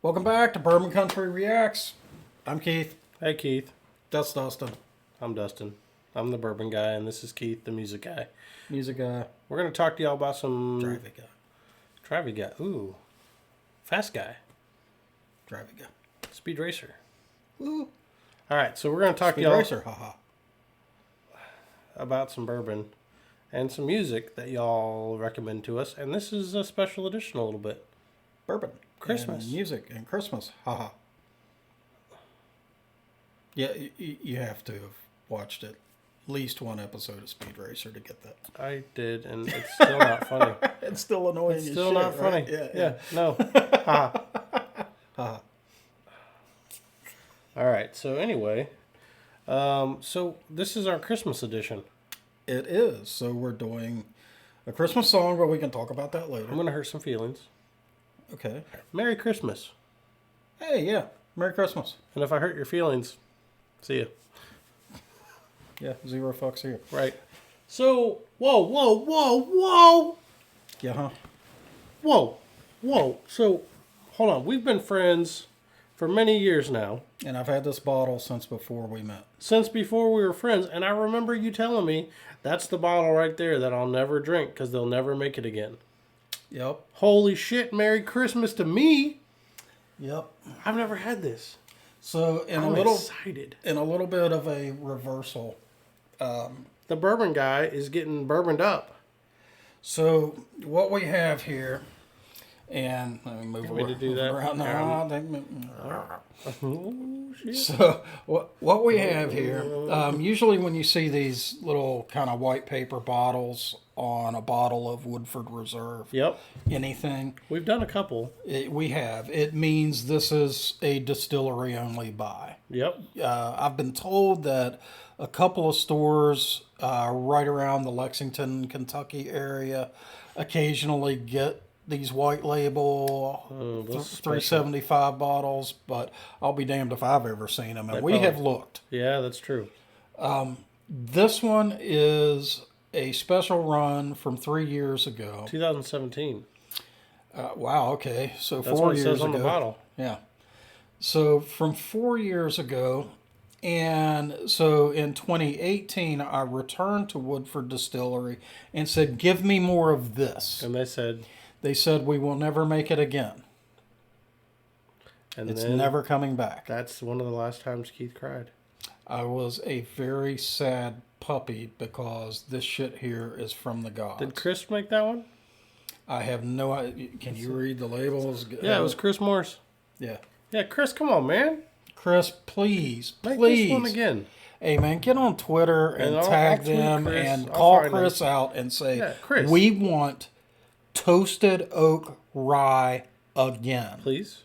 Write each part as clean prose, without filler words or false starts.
Welcome back to Bourbon Country Reacts. I'm Keith. Hey Keith, That's Dustin. I'm Dustin. I'm the bourbon guy, and this is Keith, the music guy. Music guy. We're going to talk to y'all about some... Driving guy. Driving guy. Ooh. Fast guy. Driving guy. Speed racer. Woo. All right, so we're going to talk to Speed y'all racer, haha. about some bourbon and some music that y'all recommend to us. And this is a special edition a little bit. Bourbon. Christmas. And music and Christmas, haha. Yeah, you have to have watched at least one episode of Speed Racer to get that. I did, and it's still not funny. It's still annoying It's as still shit, not funny. right? Yeah, no. Haha. Haha. All right, so anyway, so this is our Christmas edition. It is. So we're doing a Christmas song, but we can talk about that later. I'm going to hurt some feelings. Okay. Merry Christmas. Hey, yeah. Merry Christmas. And if I hurt your feelings, see ya. Yeah, 0 fucks here. Right. So, whoa. Yeah, huh? Whoa. So, hold on. We've been friends for many years now. And I've had this bottle since before we met. Since before we were friends. And I remember you telling me that's the bottle right there that I'll never drink because they'll never make it again. Yep. Holy shit, Merry Christmas to me. Yep. I've never had this. So I'm excited. in a little bit of a reversal. The bourbon guy is getting bourboned up. So what we have here, and let me move me to do that? around. Oh, shit. So what we have here, usually when you see these little kind of white paper bottles on a bottle of Woodford Reserve, Yep. anything, We've done a couple. we have. It means this is a distillery only buy. Yep. I've been told that a couple of stores right around the Lexington, Kentucky area occasionally get these white label 375 bottles, but I'll be damned if I've ever seen them. And we have looked. Yeah, that's true. This one is a special run from 3 years ago. 2017. Wow, okay. So That's 4 what it years says ago. on the bottle. Yeah. So from 4 years ago, and so in 2018, I returned to Woodford Distillery and said, "Give me more of this." And They said, "We will never make it again. and It's then never coming back." that's one of the last times Keith cried. I was a very sad puppy because this shit here is from the gods. Did Chris make that one? I have no idea. Can you read the labels? Yeah, it was Chris Morse. Yeah. Yeah, Chris, come on, man. Chris, please. Make this one again. Hey, man, get on Twitter and I'll tag tweet them Chris. and I'll call find Chris out and say, Yeah, Chris. we want Toasted Oak Rye again. Please.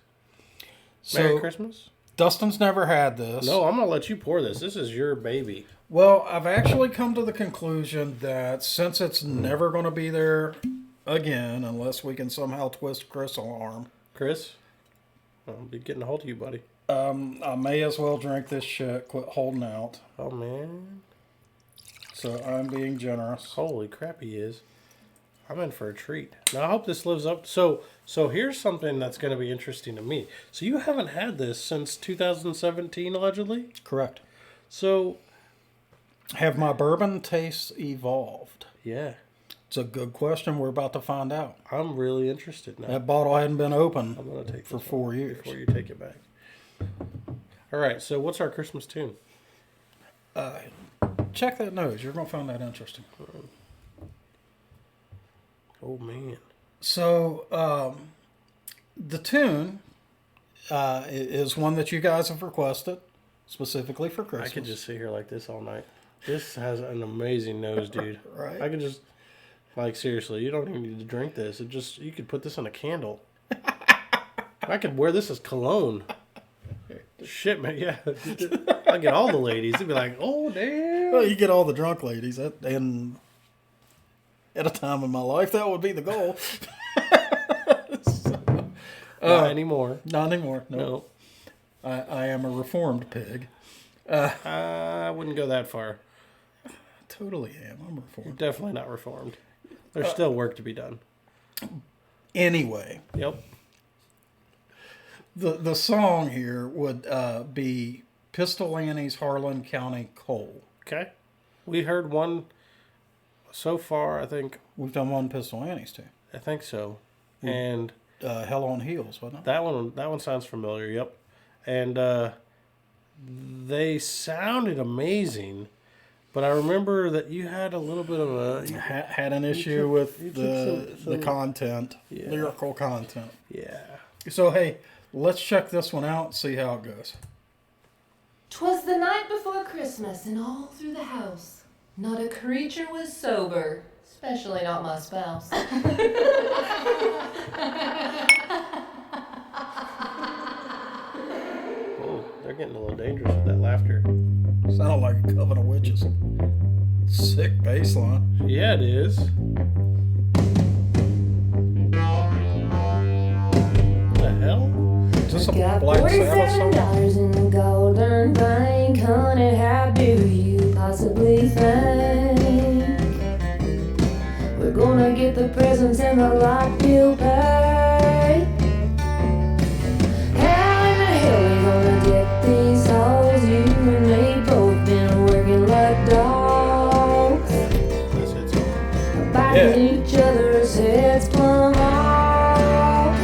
So, Merry Christmas. Dustin's never had this. No, I'm going to let you pour this. This is your baby. Well, I've actually come to the conclusion that since it's never going to be there again, unless we can somehow twist Chris' arm, Chris, I'll be getting a hold of you, buddy. I may as well drink this shit, quit holding out. Oh, man. So I'm being generous. Holy crap, he is. I'm in for a treat. Now, I hope this lives up. So here's something that's going to be interesting to me. So you haven't had this since 2017, allegedly? Correct. So, Have my bourbon tastes evolved? yeah. It's a good question. We're about to find out. I'm really interested now. That bottle hadn't been open I'm going to take for this 4 one years. before you take it back. All right, so what's our Christmas tune? Check that nose. You're going to find that interesting. Oh, man. So, the tune is one that you guys have requested specifically for Christmas. I could just sit here like this all night. This has an amazing nose, dude. Right. I could just, like, seriously, you don't even need to drink this. You could put this on a candle. I could wear this as cologne. Shit, man, yeah. I'll get all the ladies. They'd be like, oh, damn. Well, you get all the drunk ladies, and at a time in my life, that would be the goal. Not anymore. Not anymore. No. I am a reformed pig. I wouldn't go that far. Totally am. I'm You're reformed. definitely not reformed. There's still work to be done. Anyway, Yep. The song here would be Pistol Annies Harlan County Coal. Okay. We heard one so far, I think. We've done one Pistol Annies too. I think so. And Hell on Heels, wasn't it? that one sounds familiar, yep. And they sounded amazing. But I remember that you had a little bit of a... Had an issue with the content, Yeah. lyrical content. Yeah. So, hey, let's check this one out and see how it goes. 'Twas the night before Christmas, and all through the house, not a creature was sober, especially not my spouse. Oh, they're getting a little dangerous with that laughter. Sounded like a coven of witches. Sick bass line. Yeah, it is. What the hell? Is this a Got Black Sabbath song? $47 in the golden bank, honey, how do you possibly think we're gonna get the presents and the lot bill paid? How in the hell we gonna get these hoes? You and me both been working like dogs, That's it. biting each other's heads plumb off,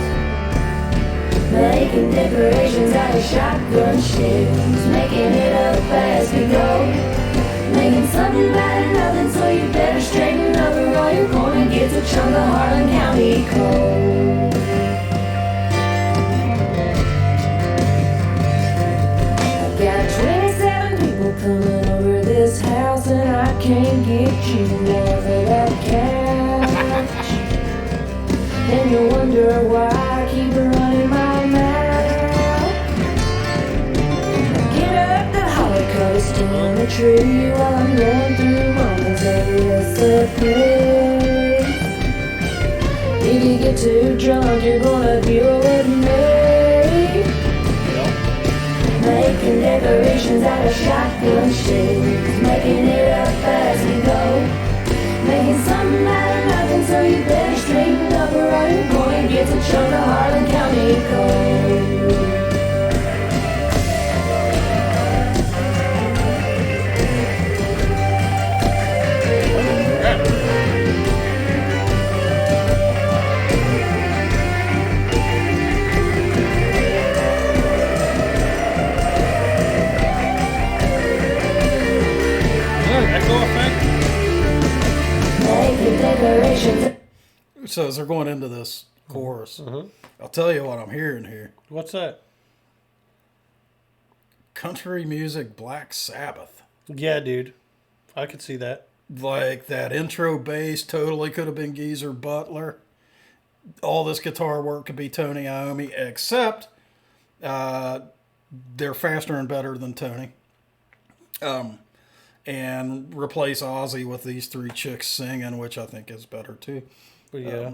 making decorations out of shotgun shells, making it up as we go, making something out of nothing, so you better straighten up or all you're gonna get's a chunk of Harlan County coal. I got 27 people coming over this house, and I can't get you off of that couch. And you wonder why I keep running my mouth. Get up the Holocaust on the tree while I'm going through moments of recipes. If you get too drunk, you're gonna deal with me. Making decorations out of shotgun shells, making it up as we go, making something out of nothing, so you better straighten up or all you're gonna get's a chunk of Harlan County coal. Echo effect? Making decorations. So as they're going into this chorus, I'll tell you what I'm hearing here. What's that? Country music, Black Sabbath. Yeah, dude. I could see that. Like that intro bass totally could have been Geezer Butler. All this guitar work could be Tony Iommi, except they're faster and better than Tony. And replace Ozzy with these three chicks singing, which I think is better too. But yeah.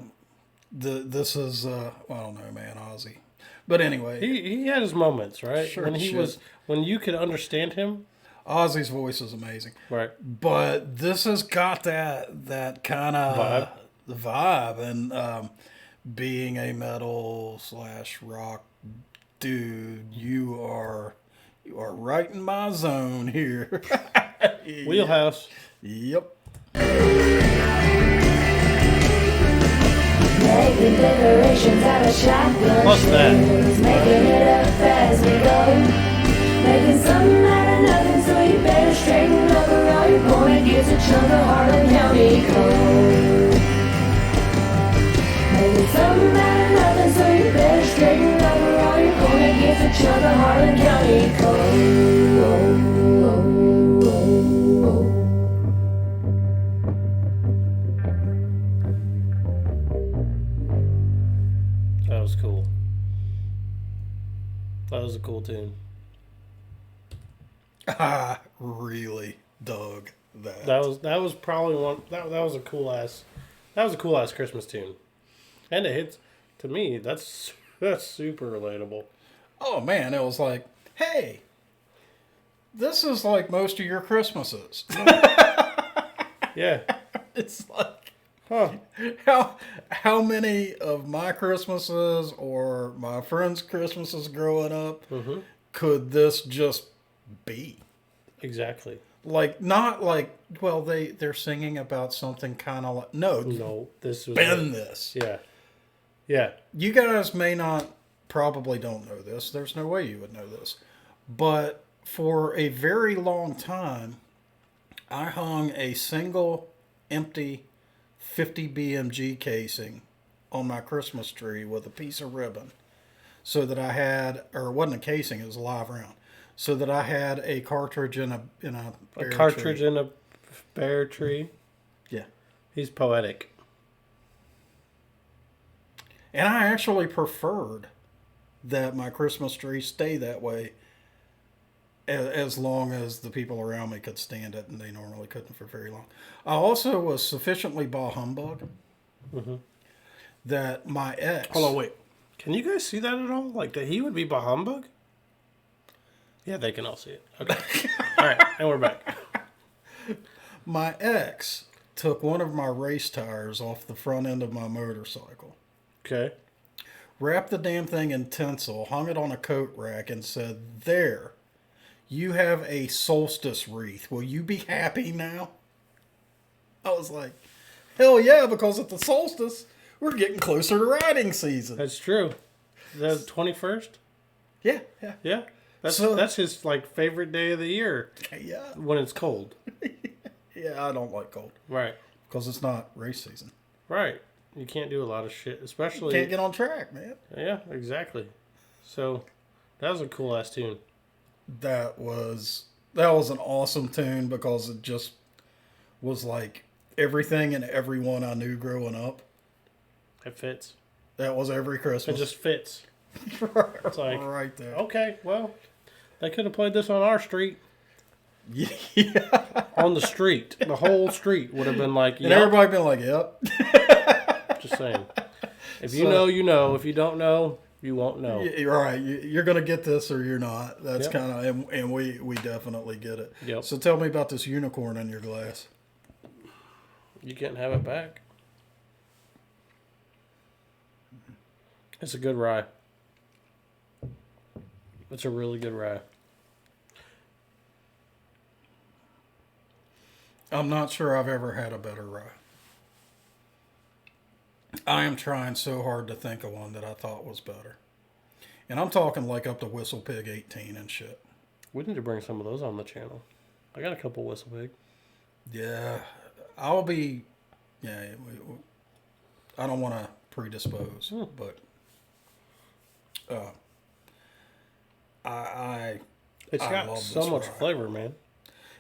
This is I don't know, man, Ozzy. But anyway, He had his moments, right? Sure when he shit. was when you could understand him. Ozzy's voice is amazing. Right. But this has got that kind of vibe, and being a metal / rock dude, you are right in my zone here. Wheelhouse. Yep. Making decorations out of shotgun Plus that. shells, making it up as we go, making something out of nothing, so you better straighten up or all you're gonna get's a chunk of Harlan County coal. Making something out of nothing, so you better straighten up or all you're gonna get's a chunk of Harlan County coal. That was cool. That was a cool tune. I really dug that. That was probably one that was a cool ass Christmas tune. And it hits to me, that's super relatable. Oh man, it was like, hey, this is like most of your Christmases. Yeah. It's like, Huh. How many of my Christmases or my friends' Christmases growing up could this just be? Exactly. Like, not like, well, they're singing about something kind of like, No, this was been this. Yeah. Yeah. You guys probably don't know this. There's no way you would know this. But for a very long time, I hung a single empty 50 BMG casing on my Christmas tree with a piece of ribbon so that I had, or it wasn't a casing, it was a live round, so that I had a cartridge in a A cartridge in a bear tree. Yeah. He's poetic. And I actually preferred that my Christmas tree stay that way as long as the people around me could stand it, and they normally couldn't for very long. I also was sufficiently bah humbug that my ex... Hold on, wait. Can you guys see that at all? Like, that he would be bah humbug? Yeah, they can all see it. Okay. All right, and we're back. My ex took one of my race tires off the front end of my motorcycle, Okay. wrapped the damn thing in tinsel, hung it on a coat rack, and said, "There, you have a solstice wreath. Will you be happy now?" I was like, hell yeah, because at the solstice, we're getting closer to riding season. That's true. The 21st? Yeah. Yeah. So- That's his, like, favorite day of the year Yeah. when it's cold. Yeah, I don't like cold Right. because it's not race season. Right. You can't do a lot of shit, especially... Can't get on track, man. Yeah, exactly. So, that was a cool-ass tune. That was an awesome tune because it just was like everything and everyone I knew growing up. It fits. That was every It Christmas. just fits. It's like- right there. Okay, well, they could have played this on our street. Yeah. On the street. The whole street would have been like, And yep. everybody been like, "Yep." Just saying. If you know, you know. If you don't know, you won't know. You're right. You're gonna get this or you're not. That's Yep. kind of, and we definitely get it. Yep. So tell me about this unicorn in your glass. You can't have it back. It's a good rye. It's a really good rye. I'm not sure I've ever had a better rye. I am trying so hard to think of one that I thought was better. And I'm talking like up to Whistle Pig 18 and shit. We need to bring some of those on the channel. I got a couple Whistle Pig. Yeah. I don't want to predispose, but It's I got love so this much rye. flavor, man.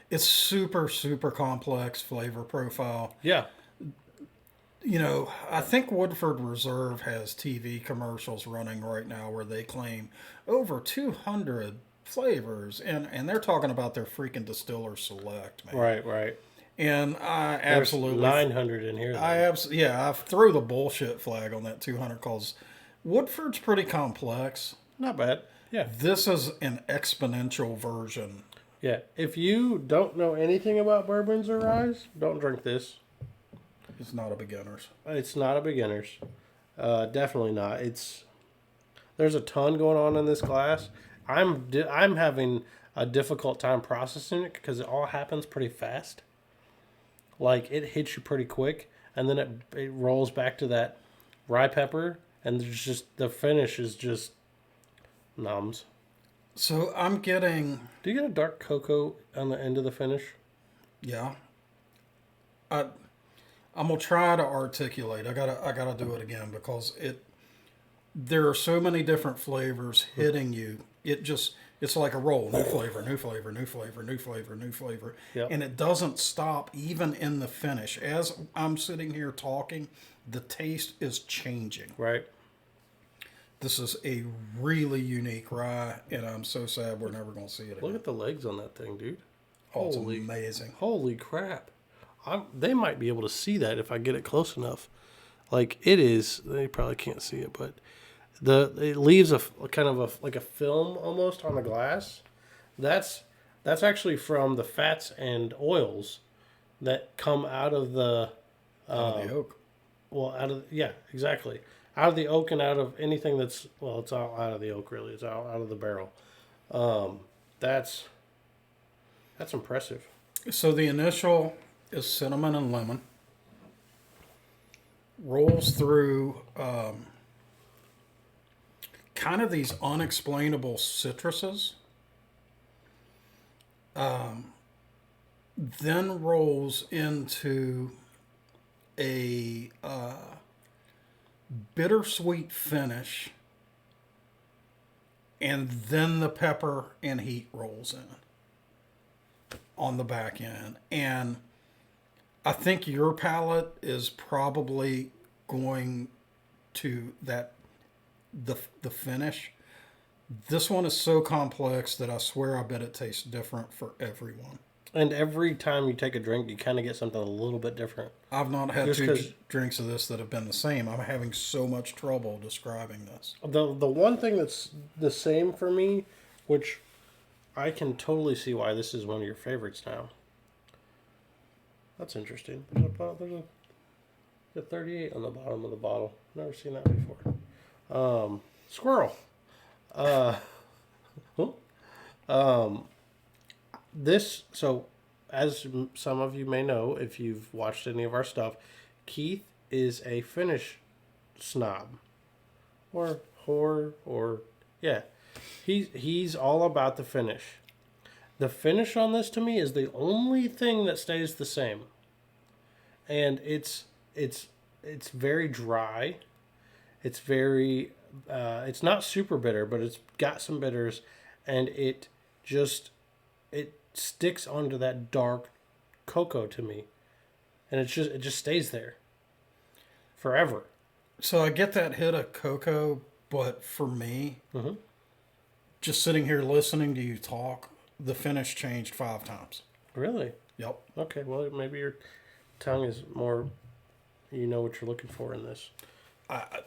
It's super, super complex flavor profile. Yeah. You know, I think Woodford Reserve has TV commercials running right now where they claim over 200 flavors, and they're talking about their freaking Distiller Select, man. Right. And I There's absolutely, 900 in here. I throw the bullshit flag on that 200 because Woodford's pretty complex. Not bad. Yeah. This is an exponential version. Yeah. If you don't know anything about bourbons or ryes, don't drink this. It's not a beginner's. It's not a beginner's. Definitely not. There's a ton going on in this glass. I'm having a difficult time processing it because it all happens pretty fast. Like, it hits you pretty quick, and then it rolls back to that rye pepper, and there's just the finish is just numbs. So I'm getting, Do you get a dark cocoa on the end of the finish? yeah. I'm gonna try to articulate. I gotta do it again because there are so many different flavors hitting you. It's like a roll. New flavor, new flavor, new flavor, new flavor, new flavor. Yep. And it doesn't stop even in the finish. As I'm sitting here talking, the taste is changing. Right. This is a really unique rye, and I'm so sad we're never going to see it again. Look at the legs on that thing, dude. Oh, it's amazing. Holy crap. They might be able to see that if I get it close enough. Like, it is, they probably can't see it, but it leaves a kind of like a film almost on the glass. That's actually from the fats and oils that come out of the Out of the oak. exactly. Out of the oak and out of anything that's, well, it's out of the oak, really. It's out of the barrel. That's impressive. So the initial is cinnamon and lemon. Rolls through kind of these unexplainable citruses. Then rolls into a bittersweet finish. And then the pepper and heat rolls in on the back end. And I think your palate is probably going to the finish. This one is so complex that I swear I bet it tastes different for everyone. And every time you take a drink, you kind of get something a little bit different. I've not had two drinks of this that have been the same. I'm having so much trouble describing this. The one thing that's the same for me, which I can totally see why this is one of your favorites now. That's interesting. There's a 38 on the bottom of the bottle. Never seen that before. Squirrel. So as some of you may know, if you've watched any of our stuff, Keith is a Finnish snob. Or whore, or, yeah. He's all about the finish. The finish on this, to me, is the only thing that stays the same. And it's very dry. It's very, it's not super bitter, but it's got some bitters, and it sticks onto that dark cocoa to me, and it just stays there forever. So I get that hit of cocoa, but for me, just sitting here listening to you talk, the finish changed 5 times. Really? Yep. Okay, well, maybe your tongue is more, you know what you're looking for in this.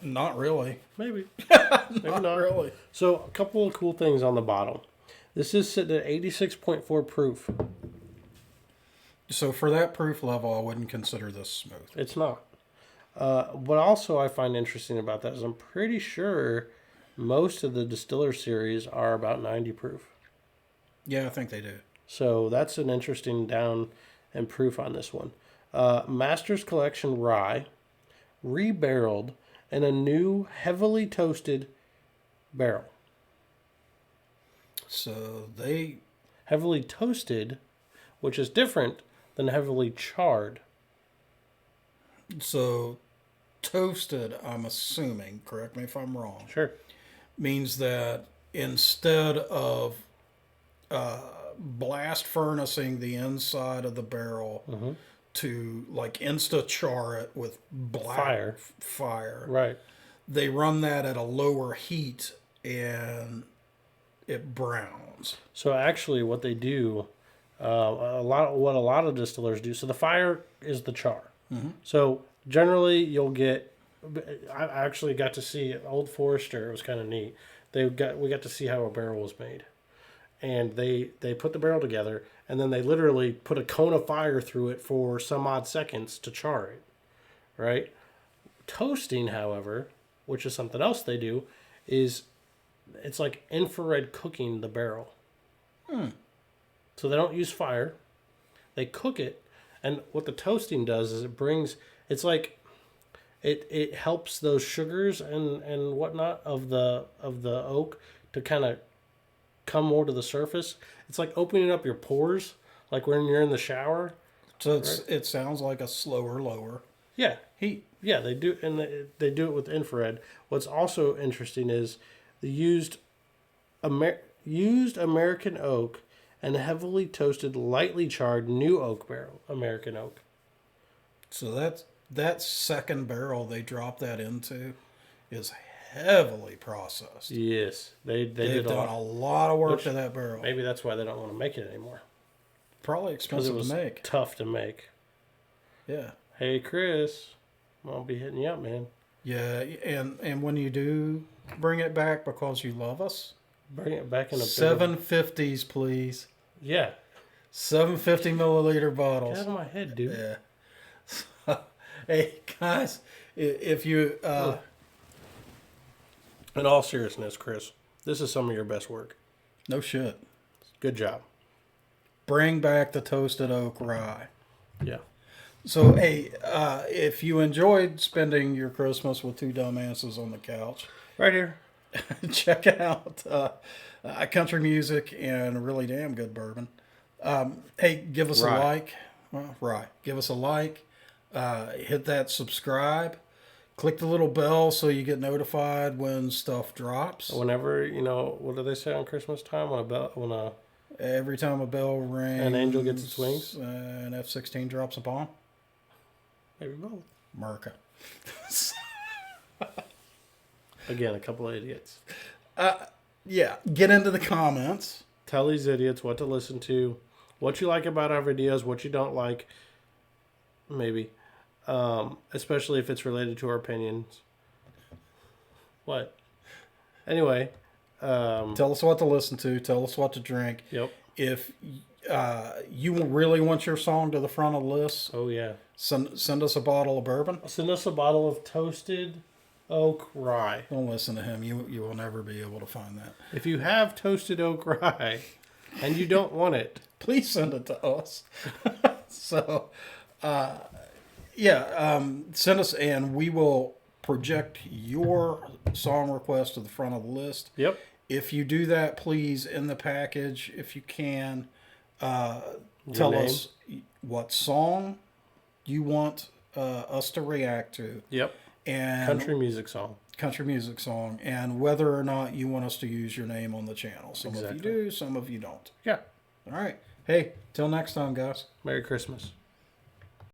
Not really. Maybe. Not really. So, a couple of cool things on the bottle. This is sitting at 86.4 proof. So for that proof level, I wouldn't consider this smooth. It's not. What also I find interesting about that is I'm pretty sure most of the distiller series are about 90 proof. Yeah, I think they do. So that's an interesting down and proof on this one. Master's Collection Rye, rebarreled in a new heavily toasted barrel. So they heavily toasted, which is different than heavily charred. So toasted, I'm assuming, correct me if I'm wrong. Sure. Means that instead of blast furnacing the inside of the barrel to like insta char it with black fire. Right. They run that at a lower heat and it browns. So actually what they do, a lot of distillers do, so the fire is the char. So generally you'll get, I actually got to see Old Forester. It was kind of neat. We got to see how a barrel was made. And they put the barrel together, and then they literally put a cone of fire through it for some odd seconds to char it, right? Toasting, however, which is something else they do, is it's like infrared cooking the barrel. So they don't use fire. They cook it, and what the toasting does is it's like it helps those sugars and whatnot of the oak to kind of come more to the surface. It's like opening up your pores, like when you're in the shower. So it sounds like a slower, lower heat. Yeah, they do, and they do it with infrared. What's also interesting is the used American oak and heavily toasted, lightly charred new oak barrel American oak. So that second barrel they drop that into is heavily processed. Yes, they've done a lot of work to that barrel. Maybe that's why they don't want to make it anymore. Probably expensive to make. Tough to make. Yeah. Hey, Chris, I'll be hitting you up, man. Yeah, and when you do bring it back because you love us, bring it back in a 750s, please. Yeah. 750 milliliter bottles. Get out of my head, dude. Yeah. Hey, guys, If you, In all seriousness, Chris, this is some of your best work. no shit, Good job. bring back the Toasted Oak Rye. Yeah. So, hey, if you enjoyed spending your Christmas with two dumbasses on the couch, Right here. check out country music and really damn good bourbon. Hey, give us Rye. a like. Well, rye. Give us a like. Hit that subscribe. Click the little bell so you get notified when stuff drops. Whenever, what do they say on Christmas time? Every time a bell rings, An angel gets its wings? an F-16 drops a bomb. Maybe both. America. Again, a couple of idiots. Yeah, get into the comments. Tell these idiots what to listen to, what you like about our videos, what you don't like, maybe. Especially if it's related to our opinions. What? Anyway. Tell us what to listen to. Tell us what to drink. Yep. If you really want your song to the front of the list, Oh, yeah. send us a bottle of bourbon. Send us a bottle of Toasted Oak Rye. Don't listen to him. You will never be able to find that. If you have Toasted Oak Rye and you don't want it, Please send it to us. So, send us and we will project your song request to the front of the list. yep. If you do that, please, in the package, if you can, tell name. us what song you want us to react to. Yep. And Country music song. country music song, and whether or not you want us to use your name on the channel. Some of you Exactly. do, some of you don't. Yeah. All right. Hey, till next time, guys. Merry Christmas.